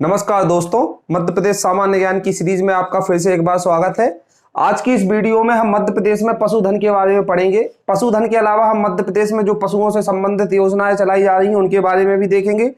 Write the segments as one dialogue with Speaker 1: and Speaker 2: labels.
Speaker 1: नमस्कार दोस्तों, मध्य प्रदेश सामान्य ज्ञान की सीरीज में आपका फिर से एक बार स्वागत है। आज की इस वीडियो में हम मध्य प्रदेश में पशुधन के बारे में पढ़ेंगे। पशुधन के अलावा हम मध्य प्रदेश में जो पशुओं से संबंधित योजनाएं चलाई जा रही हैं उनके बारे में भी देखेंगे।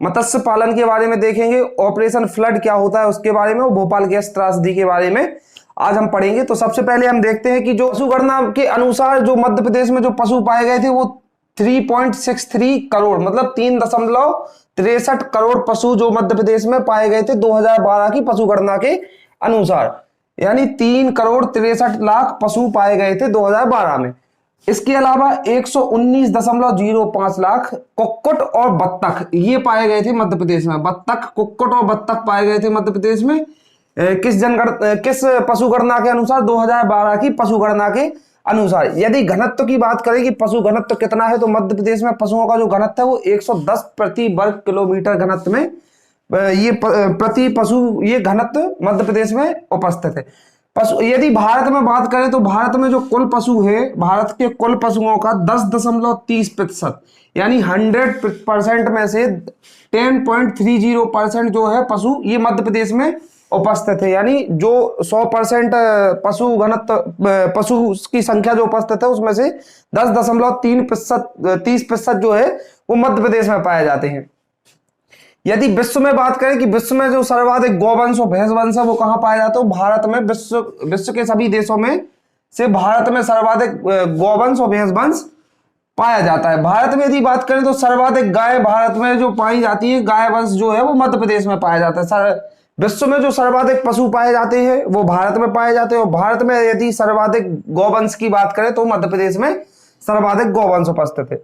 Speaker 1: मत्स्य पालन के बारे में देखेंगे, ऑपरेशन फ्लड क्या होता है उसके बारे में, और भोपाल गैस त्रासदी के बारे में आज हम पढ़ेंगे। तो सबसे पहले हम देखते हैं कि जो पशुगणना के अनुसार जो मध्य प्रदेश में जो पशु पाए गए थे वो 3.63 करोड़ मतलब 3.63 करोड़ पशु जो मध्य प्रदेश में पाए गए थे 2012 की पशुगणना के अनुसार, यानी 3,63,00,000 पशु पाए गए थे 2012 में। इसके अलावा 119.05 लाख कुक्कुट और बत्तख ये पाए गए थे मध्य प्रदेश में। बत्तख, कुक्कुट और बत्तख पाए गए थे मध्य प्रदेश में किस पशुगणना के अनुसार? 2012 की पशुगणना के अनुसार। यदि घनत्व की बात करें कि पशु घनत्व कितना है, तो मध्य प्रदेश में पशुओं का जो घनत्व है वो 110 प्रति वर्ग किलोमीटर घनत्व में ये प्रति पशु ये घनत्व मध्य प्रदेश में उपस्थित है। पशु यदि भारत में बात करें तो भारत में जो कुल पशु है, भारत के कुल पशुओं का 10.30% यानी 100% में से 10.30% जो है पशु ये मध्य प्रदेश में उपस्थित है। यानी जो 100% पशु घनत्व पशु की संख्या जो उपस्थित है उसमें से 10.30% जो है वो मध्य प्रदेश में पाए जाते हैं। यदि विश्व में बात करें कि विश्व में जो सर्वाधिक गौवंश और भैंस वंश है वो कहाँ पाया जाता है, भारत में विश्व के सभी देशों में से भारत में सर्वाधिक गौवंश और भैंस वंश पाया जाता है। भारत में यदि बात करें तो सर्वाधिक गाय भारत में जो पाई जाती है, गाय वंश जो है वो मध्य प्रदेश में पाया जाता है। विश्व में जो सर्वाधिक पशु पाए जाते हैं वो भारत में पाए जाते हैं, और भारत में यदि सर्वाधिक गौवंश की बात करें तो मध्य प्रदेश में सर्वाधिक गौवंश उपस्थित है।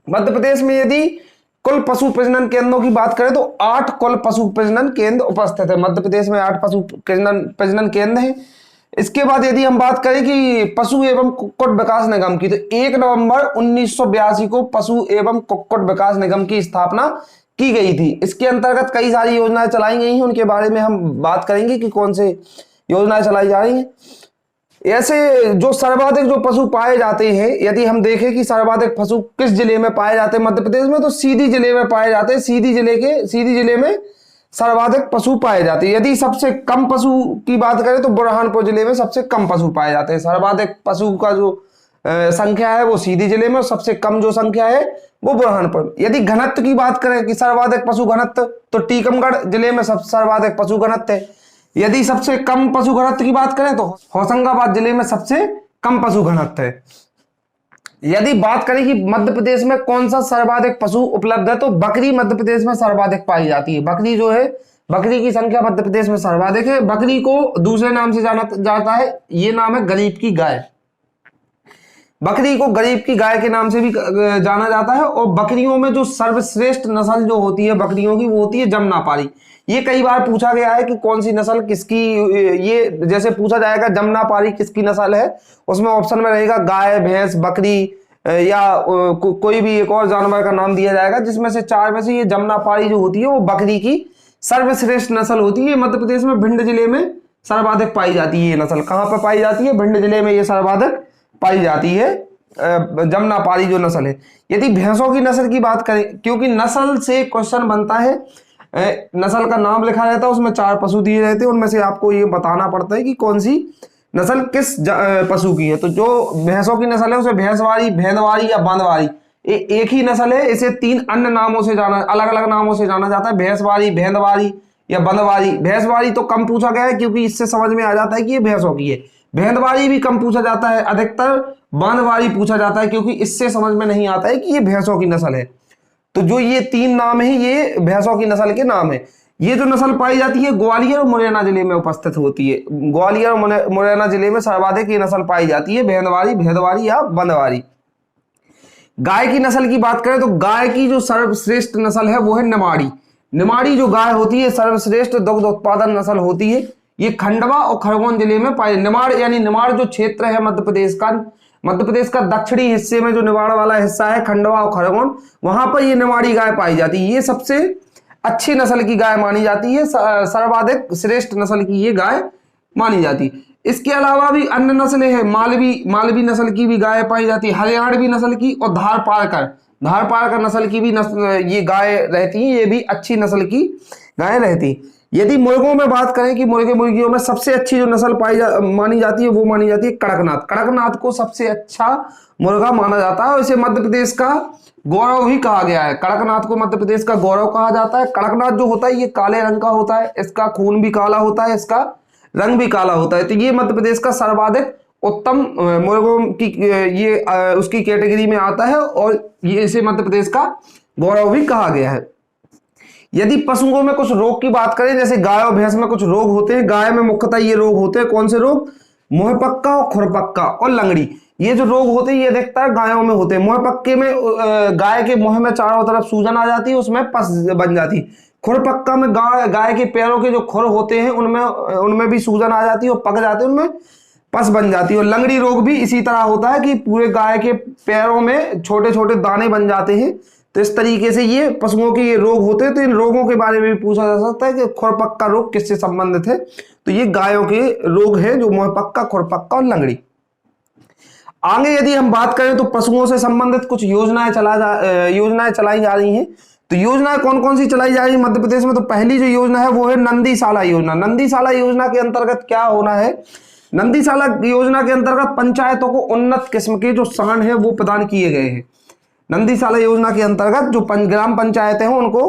Speaker 1: मध्य प्रदेश में यदि कुल पशु प्रजनन केंद्रों की बात करें तो 8 कुल पशु प्रजनन केंद्र उपस्थित है। मध्य प्रदेश में 8 पशु प्रजनन केंद्र हैं। इसके बाद यदि हम बात करें कि पशु एवं कुक्कुट विकास निगम की, तो 1 नवंबर 1982 को पशु एवं कुक्कुट विकास निगम की स्थापना की गई थी। इसके अंतर्गत कई सारी योजनाएं चलाई गई हैं, उनके बारे में हम बात करेंगे कि कौन से योजनाएं चलाई जा रही हैं। ऐसे जो सर्वाधिक जो पशु पाए जाते हैं, यदि हम देखें कि सर्वाधिक पशु किस जिले में पाए जाते हैं मध्य प्रदेश में, तो सीधी जिले में पाए जाते हैं। सीधी जिले में सर्वाधिक पशु पाए जाते हैं। यदि सबसे कम पशु की बात करें तो बुरहानपुर जिले में सबसे कम पशु पाए जाते हैं। सर्वाधिक पशु का जो संख्या है वो सीधी जिले में, और सबसे कम जो संख्या है वो बुरहानपुर। यदि घनत्व की बात करें कि सर्वाधिक पशु घनत्व, तो टीकमगढ़ जिले में सर्वाधिक पशु घनत्व है। यदि सबसे कम पशु घनत्व की बात करें तो होशंगाबाद जिले में सबसे कम पशु घनत्व है। यदि बात करें कि मध्य प्रदेश में कौन सा सर्वाधिक पशु उपलब्ध है, तो बकरी मध्य प्रदेश में सर्वाधिक पाई जाती है। बकरी जो है, बकरी की संख्या मध्य प्रदेश में सर्वाधिक है। बकरी को दूसरे नाम से जाना जाता है, ये नाम है गरीब की गाय। बकरी को गरीब की गाय के नाम से भी जाना जाता है। और बकरियों में जो सर्वश्रेष्ठ नस्ल जो होती है बकरियों की, वो होती है जमुनापारी। ये कई बार पूछा गया है कि कौन सी नस्ल किसकी, ये जैसे पूछा जाएगा जमुनापारी किसकी नस्ल है, उसमें ऑप्शन में रहेगा गाय, भैंस, बकरी या कोई भी एक और जानवर का नाम दिया जाएगा, जिसमें से 4 में से ये जमुनापारी जो होती है वो बकरी की सर्वश्रेष्ठ नस्ल होती है। मध्य प्रदेश में भिंड जिले में सर्वाधिक पाई जाती है ये नस्ल। कहाँ पर पाई जाती है? भिंड जिले में ये सर्वाधिक पाई जाती है जमुनापारी जो नस्ल है। यदि भैंसों की नस्ल की बात करें, क्योंकि नस्ल से क्वेश्चन बनता है, नस्ल का नाम लिखा रहता है, उसमें 4 पशु दिए रहते हैं, उनमें से आपको ये बताना पड़ता है कि कौन सी नस्ल किस पशु की है। तो जो भैंसों की नस्ल है उसे भैंसवारी, भेंदवारी या बंदवारी एक ही नस्ल है। इसे 3 अन्य नामों से अलग अलग नामों से जाना जाता है, भैंसवारी, भेंदवारी या बंदवारी। भैंसवारी तो कम पूछा गया है क्योंकि इससे समझ में आ जाता है कि ये भैंसों की है। भेंदवारी भी कम पूछा जाता है, अधिकतर बांदवारी पूछा जाता है क्योंकि इससे समझ में नहीं आता है कि ये भैंसों की नस्ल है। तो जो ये 3 नाम है ये भैंसों की नस्ल के नाम है। ये जो नस्ल पाई जाती है ग्वालियर और मुरैना जिले में उपस्थित होती है। ग्वालियर और मुरैना जिले में सर्वाधिक ये नस्ल पाई जाती है, भेंदवारी, भेदवारी या बंदवारी। गाय की नस्ल की बात करें तो गाय की जो सर्वश्रेष्ठ नस्ल है वो है निमाड़ी। निमाड़ी जो गाय होती है सर्वश्रेष्ठ दुग्ध उत्पादन नस्ल होती है। ये खंडवा और खरगोन जिले में पाई। निमाड़ यानी निमाड़ जो क्षेत्र है मध्य प्रदेश का दक्षिणी हिस्से में जो निमाड़ वाला हिस्सा है, खंडवा और खरगोन, वहां पर ये निमाड़ी गाय पाई जाती है। ये सबसे अच्छी नस्ल की गाय मानी जाती है, सर्वाधिक श्रेष्ठ नस्ल की ये गाय मानी जाती है। इसके अलावा भी अन्य नस्लें हैं, मालवी नस्ल की भी गाय पाई जाती है, हरियाणवी नस्ल की, और धारपारकर नस्ल की भी ये गाय रहती है। ये भी अच्छी नस्ल की गाय रहती। यदि मुर्गों में बात करें कि मुर्गे मुर्गियों में सबसे अच्छी जो नस्ल मानी जाती है वो मानी जाती है कड़कनाथ। कड़कनाथ को सबसे अच्छा मुर्गा माना जाता है और इसे मध्य प्रदेश का गौरव ही कहा गया है। कड़कनाथ को मध्य प्रदेश का गौरव कहा जाता है। कड़कनाथ जो होता है ये काले रंग का होता है, इसका खून भी काला होता है, इसका रंग भी काला होता है। तो ये मध्य प्रदेश का सर्वाधिक उत्तम मुर्गों की ये उसकी कैटेगरी में आता है और ये इसे मध्य प्रदेश का गौरव भी कहा गया है। यदि पशुओं में कुछ रोग की बात करें, जैसे गाय और भैंस में कुछ रोग होते हैं। गाय में मुख्यतः ये रोग होते हैं, कौन से रोग? मुंहपक्का और खुरपक्का और लंगड़ी। ये जो रोग होते हैं ये देखता है गायों में होते हैं। मुंहपक्के में गाय के मुंह में चारों तरफ सूजन आ जाती है, उसमें पस बन जाती है। खुरपक्का में गाय के पैरों के जो खुर होते हैं उनमें भी सूजन आ जाती है और पक जाते हैं, उनमें पस बन जाती है। और लंगड़ी रोग भी इसी तरह होता है कि पूरे गाय के पैरों में छोटे छोटे दाने बन जाते हैं। तो इस तरीके से ये पशुओं के ये रोग होते हैं। तो इन रोगों के बारे में भी पूछा जा सकता है कि खुरपक्का रोग किससे संबंधित है। तो ये गायों के रोग हैं जो मुंहपक्का, खुरपक्का और लंगड़ी। आगे यदि हम बात करें तो पशुओं से संबंधित कुछ योजनाएं चलाई जा रही हैं। तो योजनाएं कौन कौन सी चलाई जा रही है मध्य प्रदेश में? तो पहली जो योजना है वो है नंदीशाला योजना। नंदीशाला योजना के अंतर्गत क्या होना है? नंदीशाला योजना के अंतर्गत पंचायतों को उन्नत किस्म के जो सांड है वो प्रदान किए गए हैं। नंदीशाला योजना के अंतर्गत जो ग्राम पंचायतें हैं उनको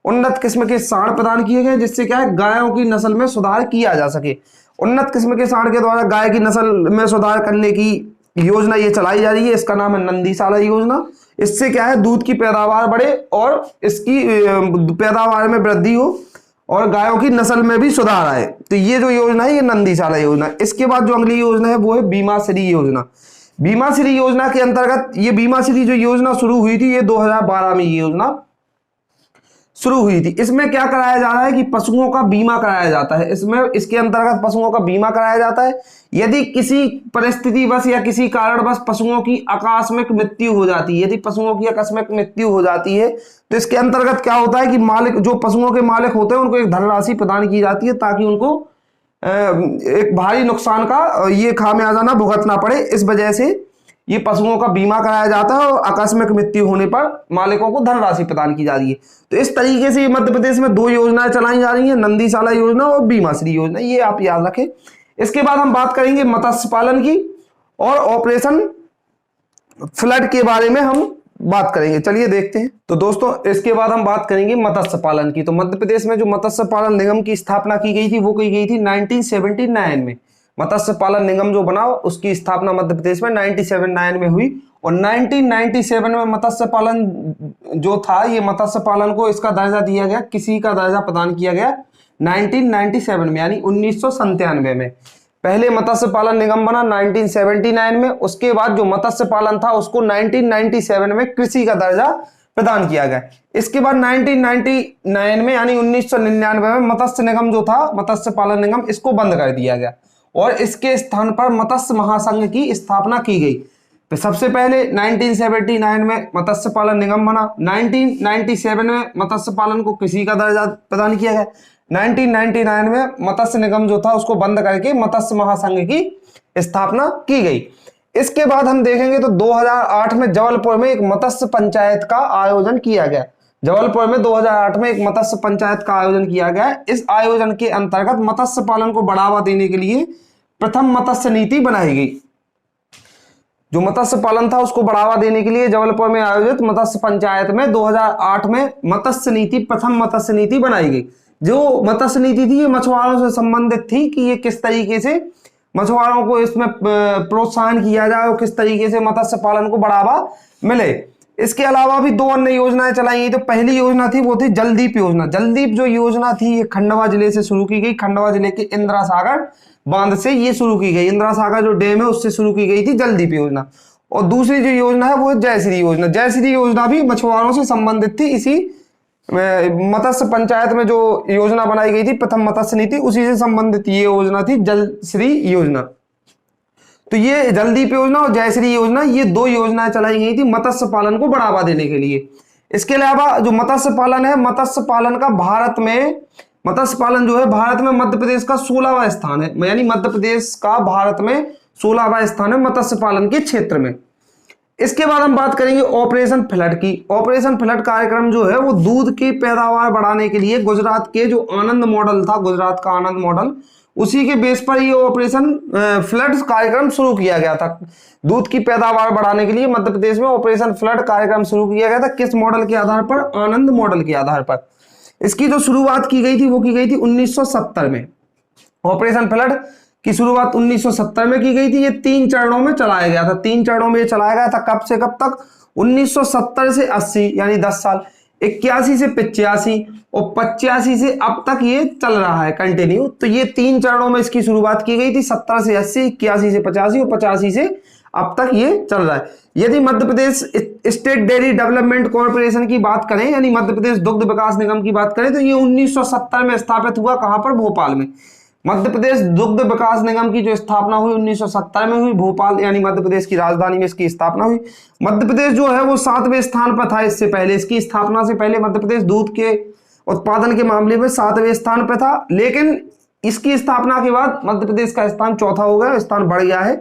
Speaker 1: उन्नत किस्म के सांड प्रदान किए गए, जिससे क्या है गायों की नस्ल में सुधार किया जा सके। उन्नत किस्म के सांड के द्वारा गाय की नस्ल में सुधार करने की योजना ये चलाई जा रही है, इसका नाम है नंदीशाला योजना। इससे क्या है दूध की पैदावार बढ़े और इसकी पैदावार में वृद्धि हो और गायों की नस्ल में भी सुधार आए। तो ये जो योजना है ये नंदीशाला योजना। इसके बाद जो अगली योजना है वो है बीमा श्री योजना। बीमा श्री योजना के अंतर्गत ये बीमा श्री जो योजना शुरू हुई थी ये 2012 में ये योजना शुरू हुई थी। इसमें क्या कराया जा रहा है कि पशुओं का बीमा कराया जाता है। इसके अंतर्गत पशुओं का बीमा कराया जाता है। यदि किसी परिस्थितिवश या किसी कारणवश पशुओं की आकस्मिक मृत्यु हो जाती है, यदि पशुओं की आकस्मिक मृत्यु हो जाती है तो इसके अंतर्गत क्या होता है कि मालिक, जो पशुओं के मालिक होते हैं उनको एक धनराशि प्रदान की जाती है ताकि उनको एक भारी नुकसान का ये खामियाजा ना भुगतना पड़े। इस वजह से ये पशुओं का बीमा कराया जाता है और आकस्मिक मृत्यु होने पर मालिकों को धनराशि प्रदान की जा रही है। तो इस तरीके से मध्य प्रदेश में दो योजनाएं चलाई जा रही हैं, नंदीशाला योजना और बीमा श्री योजना, ये आप याद रखें। इसके बाद हम बात करेंगे मत्स्य पालन की और ऑपरेशन फ्लड के बारे में हम बात करेंगे। चलिए देखते हैं। तो दोस्तों इसके बाद हम बात करेंगे मत्स्य पालन की। तो मध्य प्रदेश में जो मत्स्य पालन निगम की स्थापना की गई थी वो की गई थी 1979 में। मत्स्य पालन निगम जो बना उसकी स्थापना मध्य प्रदेश में 1979 में हुई और 1997 में मत्स्य पालन जो था ये मत्स्य पालन को इसका दर्जा दिया गया, किसी का दर्जा प्रदान किया गया 1997 में, यानी 1997 में। पहले मत्स्य पालन निगम बना 1979 में। उसके बाद जो मत्स्य पालन था उसको 1997 में कृषि का दर्जा प्रदान किया गया। इसके बाद 1999 में यानी 1999 में मत्स्य निगम जो था, मत्स्य पालन निगम, इसको बंद कर दिया गया और इसके स्थान पर मत्स्य महासंघ की स्थापना की गई। तो सबसे पहले 1979 में मत्स्य पालन निगम बना। 1997 में मत्स्य पालन को कृषि का दर्जा प्रदान किया गया। 1999 में मत्स्य निगम जो था उसको बंद करके मत्स्य महासंघ की स्थापना की गई। इसके बाद हम देखेंगे तो 2008 में जबलपुर में एक मत्स्य पंचायत का आयोजन किया गया। जबलपुर में 2008 में एक मत्स्य पंचायत का आयोजन किया गया। इस आयोजन के अंतर्गत मत्स्य पालन को बढ़ावा देने के लिए प्रथम मत्स्य नीति बनाई गई। जो मत्स्य पालन था उसको बढ़ावा देने के लिए जबलपुर में आयोजित मत्स्य पंचायत में 2008 में मत्स्य नीति, प्रथम मत्स्य नीति बनाई गई। जो मत्स्य नीति थी ये मछुआरों से संबंधित थी कि ये किस तरीके से मछुआरों को इसमें प्रोत्साहन किया जाए और किस तरीके से मत्स्य पालन को बढ़ावा मिले। इसके अलावा भी दो अन्य योजनाएं चलाई गई। तो पहली योजना थी वो थी जलदीप योजना। जलदीप जो योजना थी ये खंडवा जिले से शुरू की गई। खंडवा जिले के इंदिरा सागर बांध से ये शुरू की गई। इंदिरा सागर जो डैम है उससे शुरू की गई थी जलदीप योजना। और दूसरी जो योजना है वो है जयश्री योजना। जयश्री योजना भी मछुआरों से संबंधित थी। इसी मत्स्य पंचायत में जो योजना बनाई गई थी प्रथम मत्स्य नीति, उसी से संबंधित ये योजना थी जलश्री योजना। तो ये जलदीप योजना और जयश्री योजना, ये दो योजनाएं चलाई गई थी मत्स्य पालन को बढ़ावा देने के लिए। इसके अलावा जो मत्स्य पालन है, मत्स्य पालन का भारत में, मत्स्य पालन जो है भारत में मध्य प्रदेश का 16वां स्थान है, यानी मध्य प्रदेश का भारत में 16वां स्थान है मत्स्य पालन के क्षेत्र में। इसके बाद हम बात करेंगे ऑपरेशन फ्लड की। ऑपरेशन फ्लड कार्यक्रम जो है वो दूध की पैदावार बढ़ाने के लिए गुजरात के जो आनंद मॉडल था, गुजरात का आनंद मॉडल, उसी के बेस पर ये ऑपरेशन फ्लड कार्यक्रम शुरू किया गया था। दूध की पैदावार बढ़ाने के लिए मध्य प्रदेश में ऑपरेशन फ्लड कार्यक्रम शुरू किया गया था। किस मॉडल के आधार पर? आनंद मॉडल के आधार पर। इसकी जो शुरुआत की गई थी वो की गई थी 1970 में। ऑपरेशन फ्लड की शुरुआत 1970 में की गई थी। ये 3 चरणों में चलाया गया था। 3 चरणों में ये चलाया गया था। कब से कब तक? 1970 से 80 यानी 10 साल, 81 से 85 और 85 से अब तक ये चल रहा है कंटिन्यू। तो ये 3 चरणों में इसकी शुरुआत की गई थी, 70 से 80, 81 से 85 और 85 से अब तक ये चल रहा है। यदि Madhya Pradesh state dairy development corporation की बात करें, यानी मध्य प्रदेश दुग्ध विकास निगम की बात करें, तो ये 1970 में स्थापित हुआ। कहां पर? भोपाल में। मध्य प्रदेश दुग्ध विकास निगम की जो स्थापना हुई 1970 में हुई, भोपाल यानी मध्य प्रदेश की राजधानी में इसकी स्थापना हुई। मध्य प्रदेश जो है वो 7वें स्थान पर था। इससे पहले, इसकी स्थापना से पहले मध्य प्रदेश दूध के उत्पादन के मामले में 7वें स्थान पर था, लेकिन इसकी स्थापना के बाद मध्य प्रदेश का स्थान चौथा हो गया, स्थान बढ़ गया है।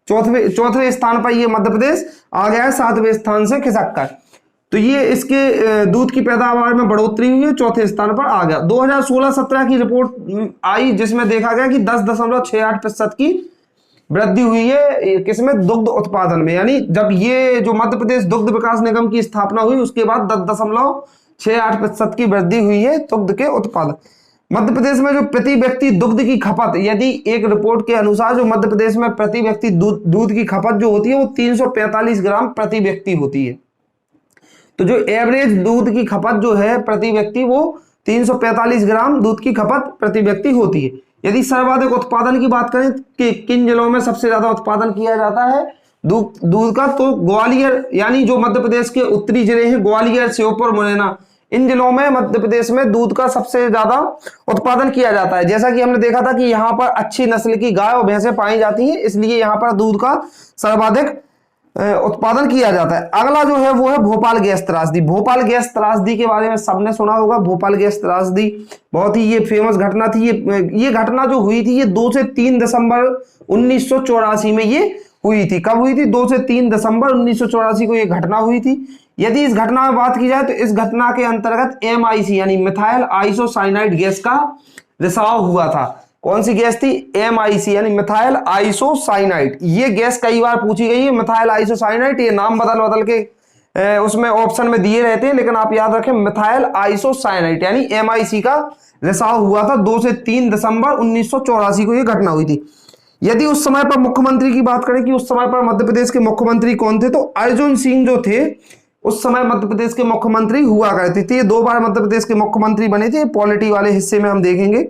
Speaker 1: चौथे स्थान पर ये मध्य प्रदेश आ गया है 7वें स्थान से खिसक कर। तो ये इसके दूध की पैदावार में बढ़ोतरी हुई है, चौथे स्थान पर आ गया। 2016-17 की रिपोर्ट आई जिसमें देखा गया कि 10.68% की वृद्धि हुई है किसमें? दुग्ध उत्पादन में। यानी जब ये जो मध्य प्रदेश दुग्ध विकास निगम की स्थापना हुई उसके बाद 10.68% की वृद्धि हुई है दुग्ध के उत्पादन। मध्य प्रदेश में जो प्रति व्यक्ति दुग्ध की खपत, यदि एक रिपोर्ट के अनुसार जो मध्य प्रदेश में प्रति व्यक्ति दूध की खपत जो होती है वो 345 ग्राम प्रति व्यक्ति होती है। तो जो एवरेज दूध की खपत जो है प्रति व्यक्ति वो 345 ग्राम दूध की खपत प्रति व्यक्ति होती है। यदि सर्वाधिक उत्पादन की बात करें कि किन जिलों में सबसे ज्यादा उत्पादन किया जाता है दूध का, तो ग्वालियर यानी जो मध्य प्रदेश के उत्तरी जिले हैं, ग्वालियर, श्योपुर, मुरैना, इन जिलों में मध्य प्रदेश में दूध का सबसे ज्यादा उत्पादन किया जाता है। जैसा कि हमने देखा था कि यहाँ पर अच्छी नस्ल की गाय और भैंसें पाई जाती हैं, इसलिए यहाँ पर दूध का सर्वाधिक उत्पादन किया जाता है। अगला जो है वो है भोपाल गैस त्रासदी। भोपाल गैस त्रासदी के बारे में सबने सुना होगा। भोपाल गैस त्रासदी बहुत ही ये फेमस घटना थी। ये घटना जो हुई थी ये 2 से 3 दिसंबर 1984 में ये हुई थी। कब हुई थी? 2 से 3 दिसंबर 1984 को ये घटना हुई थी। यदि इस घटना में बात की जाए तो इस घटना के अंतर्गत MIC यानी मिथाइल आइसोसाइनाइड गैस का रिसाव हुआ था। कौन सी गैस थी? MIC यानी मिथाइल आइसोसाइनाइड। ये गैस कई बार पूछी गई है, मिथाइल आइसोसाइनाइड। ये नाम बदल के उसमें ऑप्शन में दिए रहते हैं, लेकिन आप याद रखें मिथाइल आइसोसाइनाइड यानी MIC का रिसाव हुआ था 2 से 3 दिसंबर 1984 को ये घटना हुई थी। यदि उस समय पर मुख्यमंत्री की बात करें कि उस समय पर मध्य प्रदेश के मुख्यमंत्री कौन थे, तो अर्जुन सिंह जो थे उस समय मध्य प्रदेश के मुख्यमंत्री हुआ करते थे। ये 2 बार मध्य प्रदेश के मुख्यमंत्री बने थे। पॉलिटी वाले हिस्से में हम देखेंगे।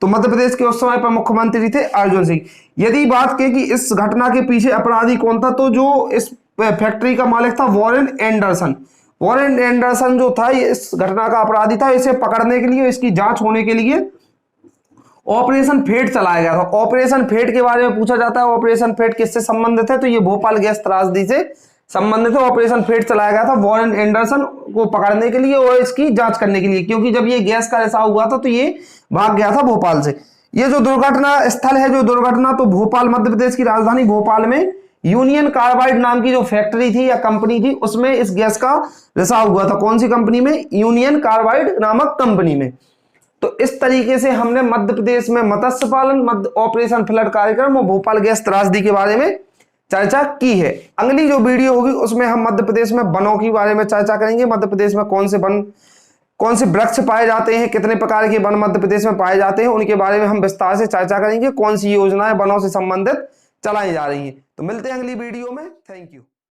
Speaker 1: तो मध्य प्रदेश के उस समय पर मुख्यमंत्री थे अर्जुन सिंह। यदि बात करें कि इस घटना के पीछे अपराधी कौन था, तो जो इस फैक्ट्री का मालिक था वॉरेन एंडरसन। वॉरेन एंडरसन जो था ये इस घटना का अपराधी था। इसे पकड़ने के लिए, इसकी जांच होने के लिए ऑपरेशन फेट चलाया गया था। ऑपरेशन फेट के बारे में पूछा जाता है, ऑपरेशन फेट किससे संबंधित है? तो ये भोपाल गैस त्रासदी से संबंधित है। ऑपरेशन फेट चलाया गया था वॉरेन एंडरसन को पकड़ने के लिए और इसकी जांच करने के लिए, क्योंकि जब ये गैस का रिसाव हुआ था तो ये भाग गया था भोपाल से। ये जो दुर्घटना स्थल है, जो दुर्घटना, तो भोपाल, मध्य प्रदेश की राजधानी भोपाल में यूनियन कार्बाइड नाम की जो फैक्ट्री थी या कंपनी थी उसमें इस गैस का रिसाव हुआ था। कौन सी कंपनी में? यूनियन कार्बाइड नामक कंपनी में। तो इस तरीके से हमने मध्य प्रदेश में मत्स्य पालन, ऑपरेशन फ्लड कार्यक्रम और भोपाल गैस त्रासदी के बारे में चर्चा की है। अगली जो वीडियो होगी उसमें हम मध्य प्रदेश में वनों के बारे में चर्चा करेंगे। मध्य प्रदेश में कौन से वृक्ष पाए जाते हैं, कितने प्रकार के वन मध्य प्रदेश में पाए जाते हैं, उनके बारे में हम विस्तार से चर्चा करेंगे। कौन सी योजनाएं वनों से संबंधित चलाई जा रही हैं। तो मिलते हैं अगली वीडियो में। Thank you.